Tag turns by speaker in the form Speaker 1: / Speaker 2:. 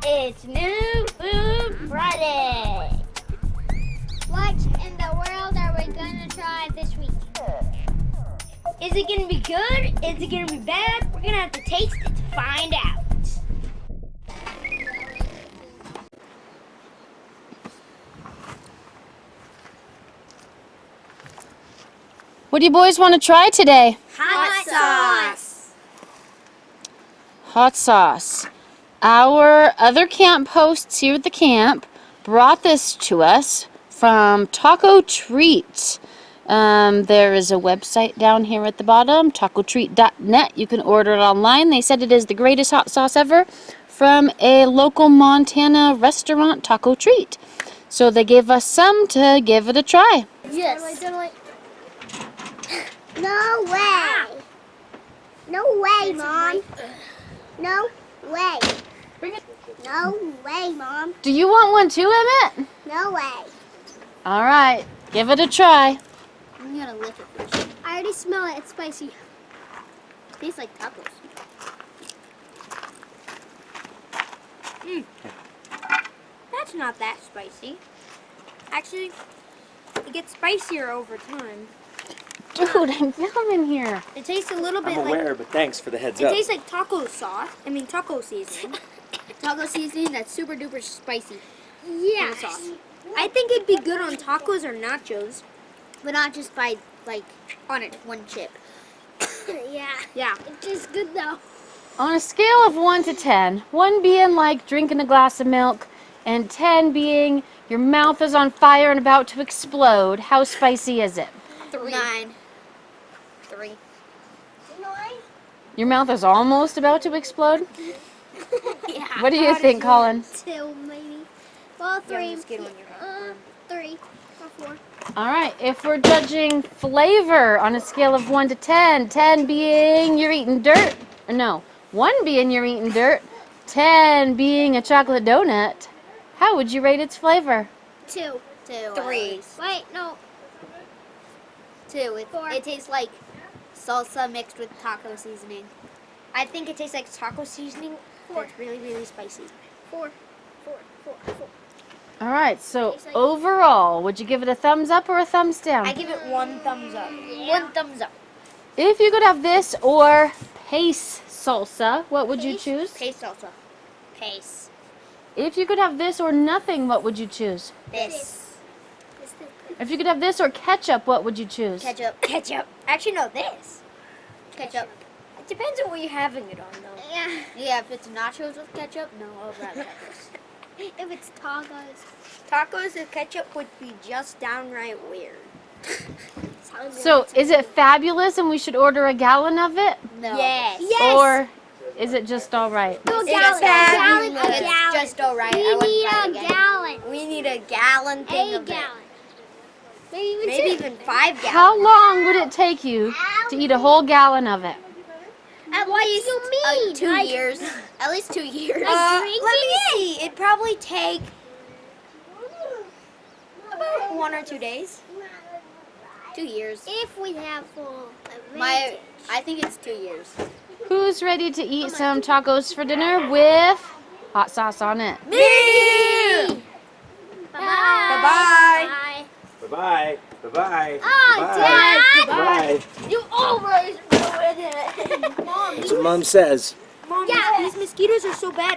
Speaker 1: It's New Food Friday.
Speaker 2: What in the world are we gonna try this week?
Speaker 1: Is it gonna be good? Is it gonna be bad? We're gonna have to taste it to find out.
Speaker 3: What do you boys want to try today?
Speaker 1: Hot sauce.
Speaker 3: Hot sauce. Our other camp hosts here at the camp brought this to us from tacotreat. There is a website down here at the bottom, tacotreat.net. You can order it online. They said it is the greatest hot sauce ever from a local Montana restaurant, Taco Treat. So they gave us some to give it a try.
Speaker 1: Yes.
Speaker 2: No way. No way, Mom. No way.
Speaker 1: Bring it.
Speaker 2: No way, Mom.
Speaker 3: Do you want one too, Emmett?
Speaker 2: No way.
Speaker 3: All right, give it a try.
Speaker 1: I'm gonna lick it first.
Speaker 2: I already smell it. It's spicy.
Speaker 1: Tastes like tacos. That's not that spicy. Actually, it gets spicier over time.
Speaker 3: Dude, I'm filming here.
Speaker 1: It tastes a little bit
Speaker 4: I'm
Speaker 1: like.
Speaker 4: aware, but thanks for the heads
Speaker 1: It
Speaker 4: up.
Speaker 1: tastes like taco sauce. Taco seasoning. Taco seasoning that's super duper spicy.
Speaker 2: Yeah.
Speaker 1: Sauce. I think it'd be good on tacos or nachos, but not just by on it one chip.
Speaker 2: Yeah.
Speaker 1: Yeah.
Speaker 2: It tastes good though.
Speaker 3: On a scale of 1 to 10, 1 being like drinking a glass of milk, and 10 being your mouth is on fire and about to explode, how spicy is it?
Speaker 1: 9. 3.
Speaker 2: 9?
Speaker 3: Your mouth is almost about to explode?
Speaker 1: Yeah.
Speaker 3: What do you think, Colin?
Speaker 2: 2 maybe. Well, 3.
Speaker 1: Just get on your
Speaker 2: 3 or 4.
Speaker 3: All right, if we're judging flavor on a scale of 1 to 10, 10 being you're eating dirt, or no, 1 being you're eating dirt, 10 being a chocolate donut, how would you rate its flavor?
Speaker 2: 2.
Speaker 1: 3.
Speaker 2: Wait, no.
Speaker 1: 2.
Speaker 2: Four.
Speaker 1: It tastes like salsa mixed with taco seasoning. I think it tastes like taco seasoning.
Speaker 2: Four.
Speaker 1: That's really, really spicy.
Speaker 2: 4. 4. 4. 4.
Speaker 3: All right, so overall, would you give it a thumbs up or a thumbs down?
Speaker 1: I give it 1 thumbs up.
Speaker 2: Yeah.
Speaker 1: 1 thumbs up.
Speaker 3: If you could have this or pace salsa, what would you
Speaker 2: Pace?
Speaker 3: choose?
Speaker 1: Paste salsa. Paste.
Speaker 3: If you could have this or nothing, what would you choose?
Speaker 1: This.
Speaker 3: If you could have this or ketchup, what would you choose?
Speaker 1: Ketchup. Ketchup. Actually, no, this. Ketchup. It depends on what you're having it on, though.
Speaker 2: Yeah.
Speaker 1: Yeah, if it's nachos with ketchup, no, I'll rather have this.
Speaker 2: If it's tacos.
Speaker 1: Tacos with ketchup would be just downright weird.
Speaker 3: So, is it fabulous and we should order a gallon of it?
Speaker 1: No. Yes.
Speaker 2: Yes.
Speaker 3: Or is it just all right?
Speaker 2: No,
Speaker 1: It's
Speaker 2: gallon.
Speaker 1: fabulous.
Speaker 2: A gallon.
Speaker 1: It's just alright.
Speaker 2: We need a gallon.
Speaker 1: We need a gallon thing
Speaker 2: A
Speaker 1: of
Speaker 2: gallon.
Speaker 1: it.
Speaker 2: Maybe
Speaker 1: Maybe even 5 gallons.
Speaker 3: How long would it take you to eat a whole gallon of it?
Speaker 1: At
Speaker 2: What
Speaker 1: least
Speaker 2: do you mean?
Speaker 1: 2
Speaker 2: Like-
Speaker 1: years. At least 2 years.
Speaker 2: Like
Speaker 1: Let me
Speaker 2: drinking
Speaker 1: see. It'd probably take about 1 or 2 days. 2 years.
Speaker 2: If we have full
Speaker 1: I think it's 2 years.
Speaker 3: Who's ready to eat some tacos for dinner with hot sauce on it?
Speaker 1: Me!
Speaker 2: Bye-bye.
Speaker 4: Bye-bye. Bye-bye.
Speaker 2: Oh,
Speaker 4: Bye.
Speaker 2: Dad.
Speaker 4: Bye.
Speaker 1: You always ruined it.
Speaker 4: That's what Mom says.
Speaker 1: Mom,
Speaker 2: Yeah.
Speaker 1: these mosquitoes are so bad.